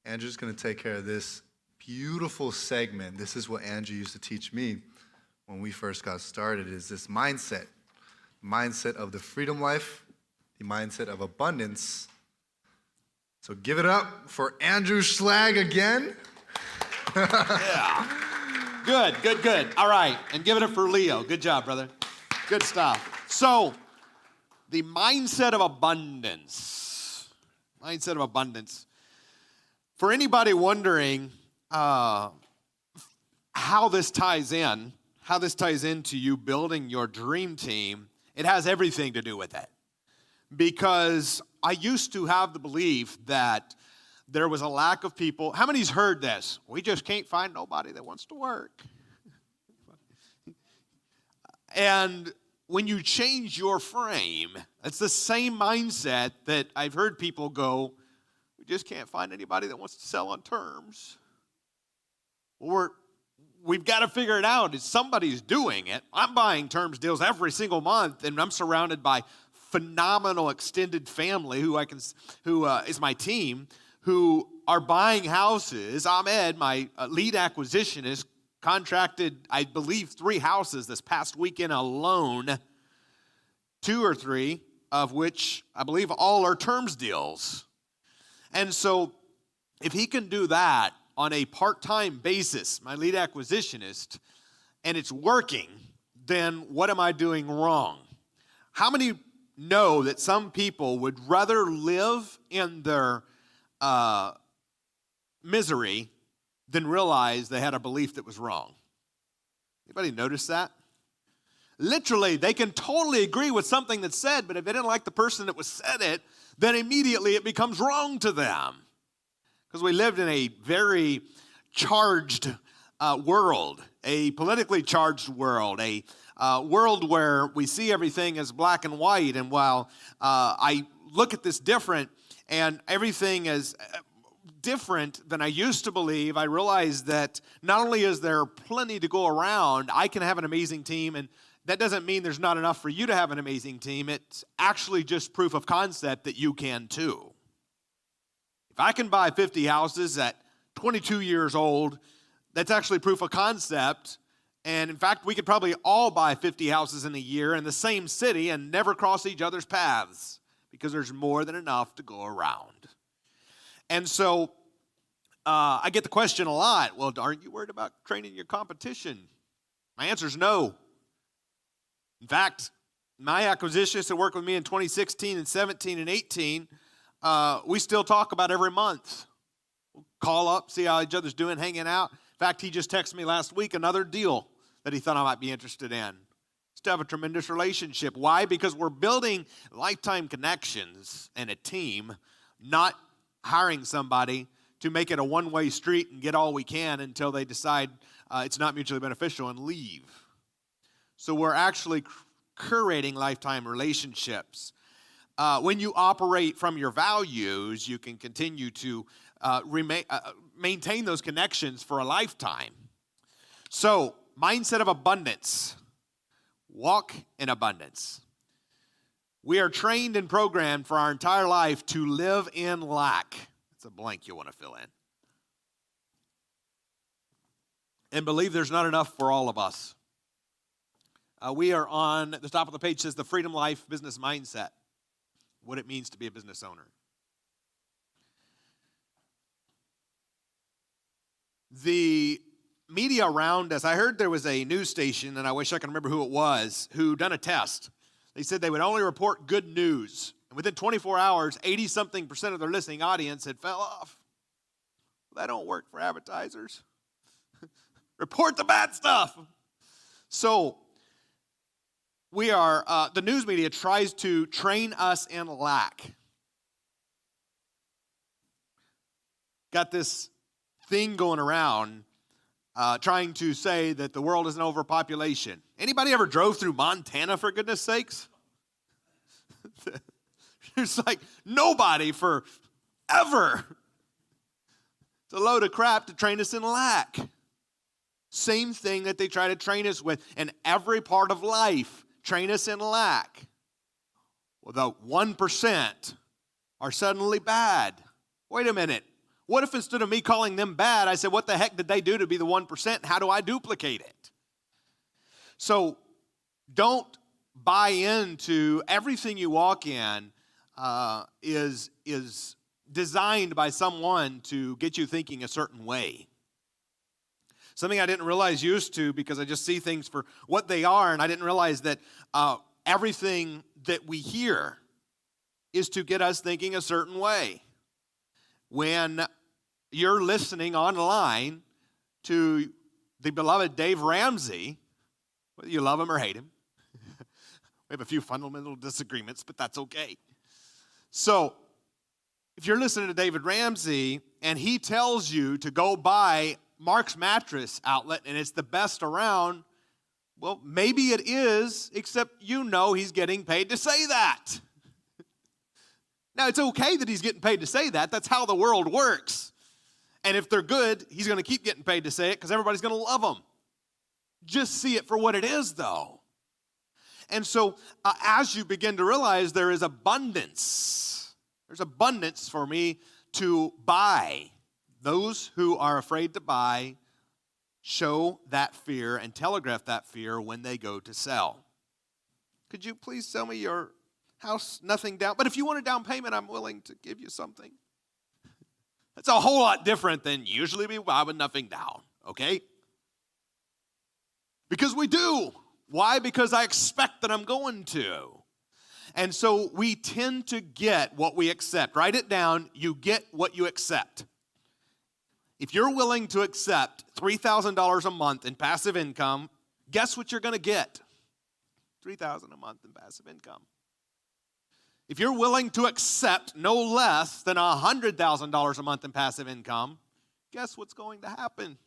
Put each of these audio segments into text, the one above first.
Andrew's going to take care of this beautiful segment. This is what Andrew used to teach me when we first got started, is this mindset of the freedom life, the mindset of abundance. So give it up for Andrew Schlag again. Yeah. Good. All right, and give it up for Leo. Good job, brother. Good stuff. So, the mindset of abundance. Mindset of abundance. For anybody wondering how this ties into you building your dream team, it has everything to do with it. Because I used to have the belief that there was a lack of people. How many's heard this? We just can't find nobody that wants to work. And when you change your frame, it's the same mindset that I've heard people go, we just can't find anybody that wants to sell on terms. We've got to figure it out. Somebody's doing it. I'm buying terms deals every single month, and I'm surrounded by phenomenal extended family who is my team, who are buying houses. Ahmed, my lead acquisitionist, contracted, I believe, 3 houses this past weekend alone, 2 or 3 of which I believe all are terms deals. And so if he can do that on a part-time basis, my lead acquisitionist, and it's working, then what am I doing wrong? How many know that some people would rather live in their misery than realize they had a belief that was wrong? Anybody notice that? Literally, they can totally agree with something that's said, but if they didn't like the person that was said it, then immediately it becomes wrong to them. Because we lived in a very charged world, a politically charged world, a world where we see everything as black and white. And while I look at this different and everything is different than I used to believe, I realize that not only is there plenty to go around, I can have an amazing team, and that doesn't mean there's not enough for you to have an amazing team. It's actually just proof of concept that you can too. If I can buy 50 houses at 22 years old, that's actually proof of concept. And in fact, we could probably all buy 50 houses in a year in the same city and never cross each other's paths because there's more than enough to go around. And so I get the question a lot, well, aren't you worried about training your competition? My answer is no. In fact, my acquisitions that worked with me in 2016 and 17 and 18, we still talk about every month. We'll call up, see how each other's doing, hanging out. In fact, he just texted me last week another deal that he thought I might be interested in. Still have a tremendous relationship. Why? Because we're building lifetime connections and a team, not hiring somebody to make it a one-way street and get all we can until they decide it's not mutually beneficial and leave. So we're actually curating lifetime relationships. When you operate from your values, you can continue to maintain those connections for a lifetime. So, mindset of abundance. Walk in abundance. We are trained and programmed for our entire life to live in lack. That's a blank you want to fill in. And believe there's not enough for all of us. We are on the top of the page, says the Freedom Life Business Mindset. What it means to be a business owner. The media around us, I heard there was a news station, and I wish I could remember who it was, who done a test. They said they would only report good news. And within 24 hours, 80-something% of their listening audience had fell off. Well, that don't work for advertisers. Report the bad stuff. So, we are, the news media tries to train us in lack. Got this thing going around trying to say that the world is an overpopulation. Anybody ever drove through Montana, for goodness sakes? There's like nobody for ever. It's a load of crap to train us in lack. Same thing that they try to train us with in every part of life. Train us in lack. Well, the 1% are suddenly bad. Wait a minute. What if instead of me calling them bad, I said, what the heck did they do to be the 1%? How do I duplicate it? So don't buy into everything you walk in is designed by someone to get you thinking a certain way. Something I didn't realize used to, because I just see things for what they are, and I didn't realize that everything that we hear is to get us thinking a certain way. When you're listening online to the beloved Dave Ramsey, whether you love him or hate him, we have a few fundamental disagreements, but that's okay. So, if you're listening to David Ramsey and he tells you to go buy Mark's Mattress Outlet and it's the best around, well, maybe it is, except you know he's getting paid to say that. Now, it's okay that he's getting paid to say that. That's how the world works. And if they're good, he's going to keep getting paid to say it because everybody's going to love them. Just see it for what it is, though. And so as you begin to realize there is abundance, there's abundance for me to buy. Those who are afraid to buy show that fear and telegraph that fear when they go to sell. Could you please sell me your house, nothing down? But if you want a down payment, I'm willing to give you something. That's a whole lot different than usually we buy with nothing down, okay? Because we do. Why? Because I expect that I'm going to. And so we tend to get what we accept. Write it down. You get what you accept. If you're willing to accept $3,000 a month in passive income, guess what you're going to get? $3,000 a month in passive income. If you're willing to accept no less than $100,000 a month in passive income, guess what's going to happen?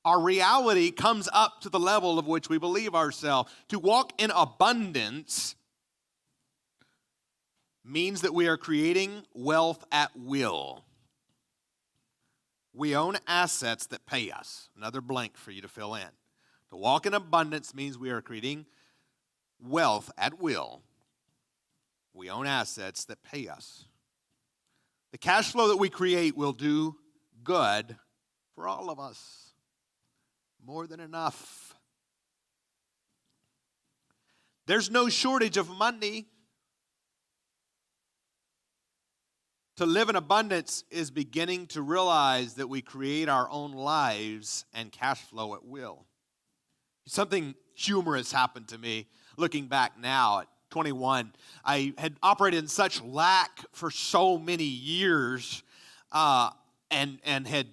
Our reality comes up to the level of which we believe ourselves. To walk in abundance means that we are creating wealth at will. We own assets that pay us. Another blank for you to fill in. To walk in abundance means we are creating wealth at will. We own assets that pay us. The cash flow that we create will do good for all of us. More than enough. There's no shortage of money. To live in abundance is beginning to realize that we create our own lives and cash flow at will. Something humorous happened to me looking back now at 21. I had operated in such lack for so many years and had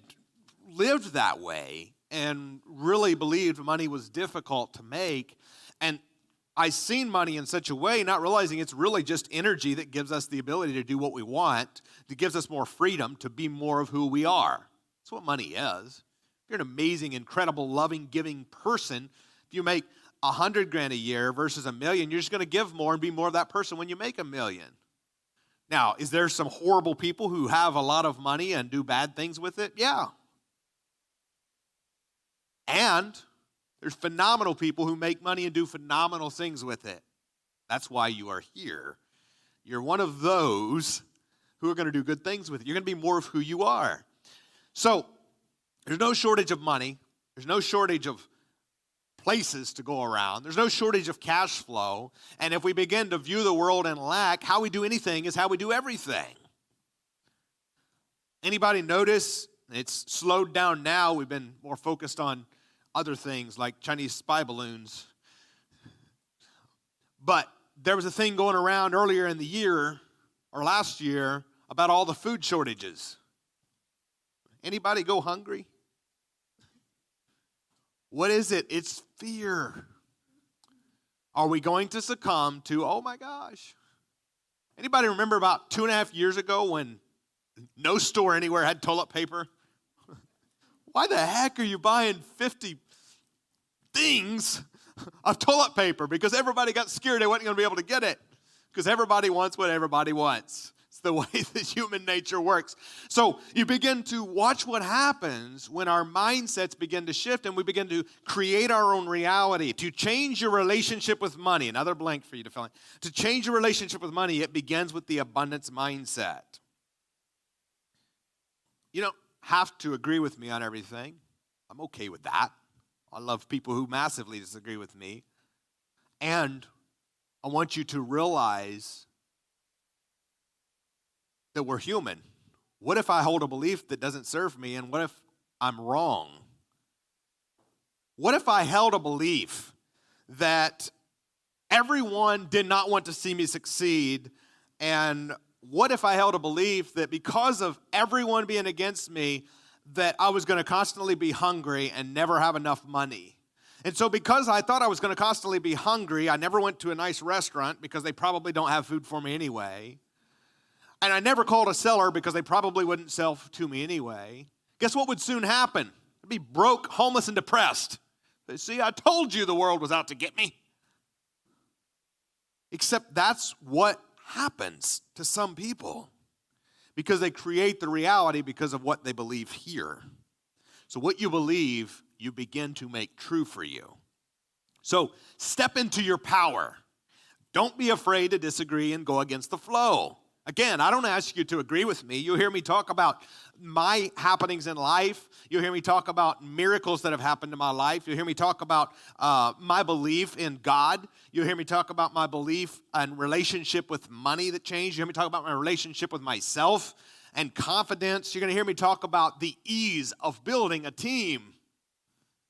lived that way and really believed money was difficult to make. And I seen money in such a way, not realizing it's really just energy that gives us the ability to do what we want, that gives us more freedom to be more of who we are. That's what money is. If you're an amazing, incredible, loving, giving person, if you make $100,000 a year versus $1 million, you're just going to give more and be more of that person when you make $1 million. Now, is there some horrible people who have a lot of money and do bad things with it? Yeah. And there's phenomenal people who make money and do phenomenal things with it. That's why you are here. You're one of those who are going to do good things with it. You're going to be more of who you are. So, there's no shortage of money. There's no shortage of places to go around. There's no shortage of cash flow. And if we begin to view the world in lack, how we do anything is how we do everything. Anybody notice it's slowed down now? We've been more focused on other things like Chinese spy balloons. But there was a thing going around earlier in the year or last year about all the food shortages. Anybody go hungry? What is it? It's fear. Are we going to succumb to, oh my gosh. Anybody remember about 2.5 years ago when no store anywhere had toilet paper? Why the heck are you buying 50 things of toilet paper? Because everybody got scared they weren't going to be able to get it. Because everybody wants what everybody wants. It's the way that human nature works. So you begin to watch what happens when our mindsets begin to shift and we begin to create our own reality. To change your relationship with money, another blank for you to fill in. To change your relationship with money, it begins with the abundance mindset. You don't have to agree with me on everything. I'm okay with that. I love people who massively disagree with me. And I want you to realize that we're human. What if I hold a belief that doesn't serve me, and what if I'm wrong? What if I held a belief that everyone did not want to see me succeed, and what if I held a belief that because of everyone being against me, that I was going to constantly be hungry and never have enough money? And so because I thought I was going to constantly be hungry, I never went to a nice restaurant because they probably don't have food for me anyway. And I never called a seller because they probably wouldn't sell to me anyway. Guess what would soon happen? I'd be broke, homeless, and depressed. They see, I told you the world was out to get me. Except that's what happens to some people, because they create the reality because of what they believe here. So what you believe, you begin to make true for you. So step into your power. Don't be afraid to disagree and go against the flow. Again, I don't ask you to agree with me. You hear me talk about my happenings in life. You hear me talk about miracles that have happened in my life. You hear me talk about my belief in God. You hear me talk about my belief and relationship with money that changed. You hear me talk about my relationship with myself and confidence. You're going to hear me talk about the ease of building a team.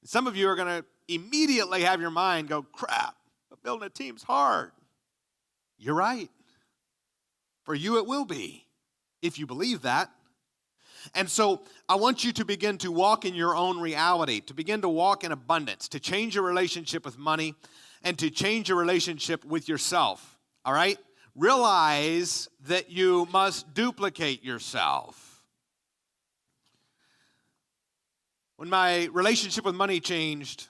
Some of you are going to immediately have your mind go, crap, but building a team's hard. You're right. For you it will be, if you believe that. And so I want you to begin to walk in your own reality, to begin to walk in abundance, to change your relationship with money, and to change your relationship with yourself, all right? Realize that you must duplicate yourself. When my relationship with money changed,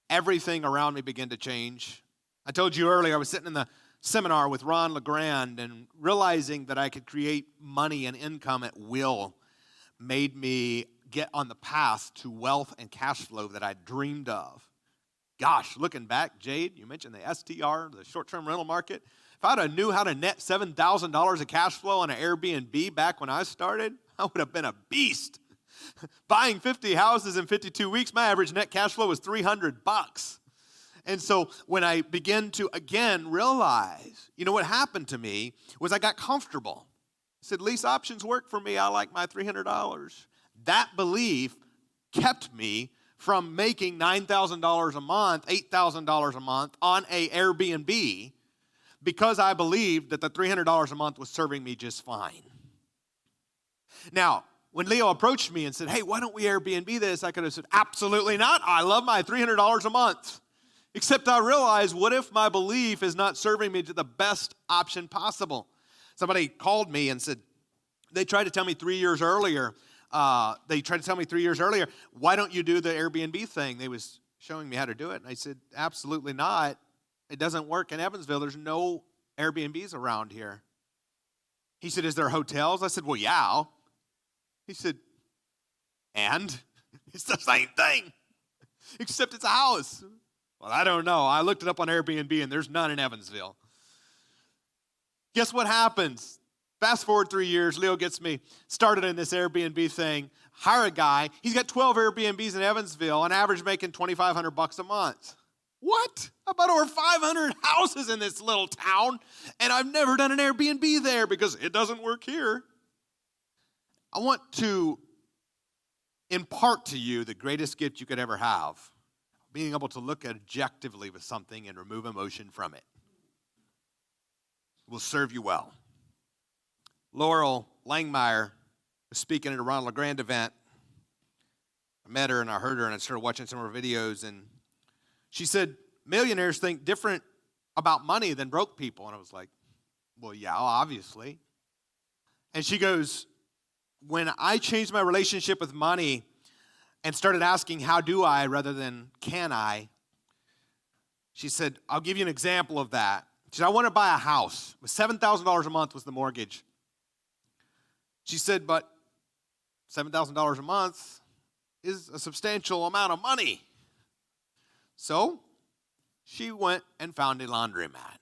everything around me began to change. I told you earlier, I was sitting in the seminar with Ron LeGrand, and realizing that I could create money and income at will made me get on the path to wealth and cash flow that I dreamed of. Gosh, looking back, Jade, you mentioned the STR, the short-term rental market. If I'd have knew how to net $7,000 of cash flow on an Airbnb back when I started, I would have been a beast. Buying 50 houses in 52 weeks, my average net cash flow was $300. And so when I began to, again, realize, what happened to me was I got comfortable. I said, lease options work for me. I like my $300. That belief kept me from making $9,000 a month, $8,000 a month on a Airbnb, because I believed that the $300 a month was serving me just fine. Now, when Leo approached me and said, hey, why don't we Airbnb this? I could have said, absolutely not. I love my $300 a month. Except I realized, what if my belief is not serving me to the best option possible? Somebody called me and said, they tried to tell me 3 years earlier, why don't you do the Airbnb thing? They was showing me how to do it. And I said, absolutely not. It doesn't work in Evansville. There's no Airbnbs around here. He said, is there hotels? I said, well, yeah. He said, and? It's the same thing, except it's a house. Well, I don't know. I looked it up on Airbnb, and there's none in Evansville. Guess what happens? Fast forward 3 years, Leo gets me started in this Airbnb thing. Hire a guy. He's got 12 Airbnbs in Evansville, on average making $2,500 a month. What? I bought over 500 houses in this little town, and I've never done an Airbnb there because it doesn't work here. I want to impart to you the greatest gift you could ever have. Being able to look objectively with something and remove emotion from it will serve you well. Laurel Langmeyer was speaking at a Ron LeGrand event. I met her and I heard her and I started watching some of her videos, and she said, millionaires think different about money than broke people. And I was like, well, yeah, obviously. And she goes, when I changed my relationship with money and started asking, how do I, rather than can I? She said, I'll give you an example of that. She said, I want to buy a house. $7,000 a month was the mortgage. She said, but $7,000 a month is a substantial amount of money. So she went and found a laundromat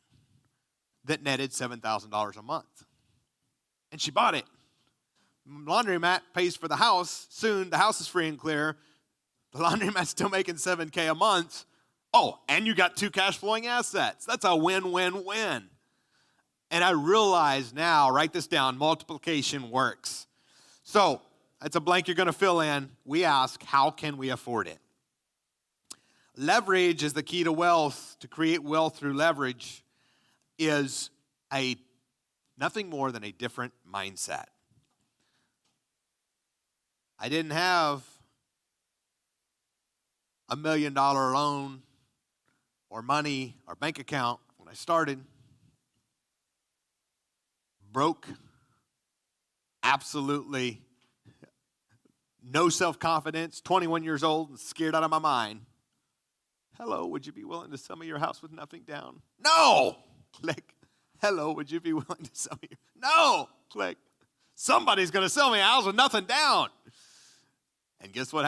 that netted $7,000 a month. And she bought it. laundromat pays for the house. Soon the house is free and clear. The laundromat's still making $7,000 a month. Oh, and you got 2 cash flowing assets. That's a win-win-win. And I realize now, write this down, multiplication works. So that's a blank you're going to fill in. We ask, how can we afford it? Leverage is the key to wealth. To create wealth through leverage is nothing more than a different mindset. I didn't have $1 million loan or money or bank account when I started. Broke. Absolutely no self-confidence. 21 years old and scared out of my mind. Hello, would you be willing to sell me your house with nothing down? No! Click. Hello, would you be willing to sell me? No! Click. Somebody's going to sell me a house with nothing down. And guess what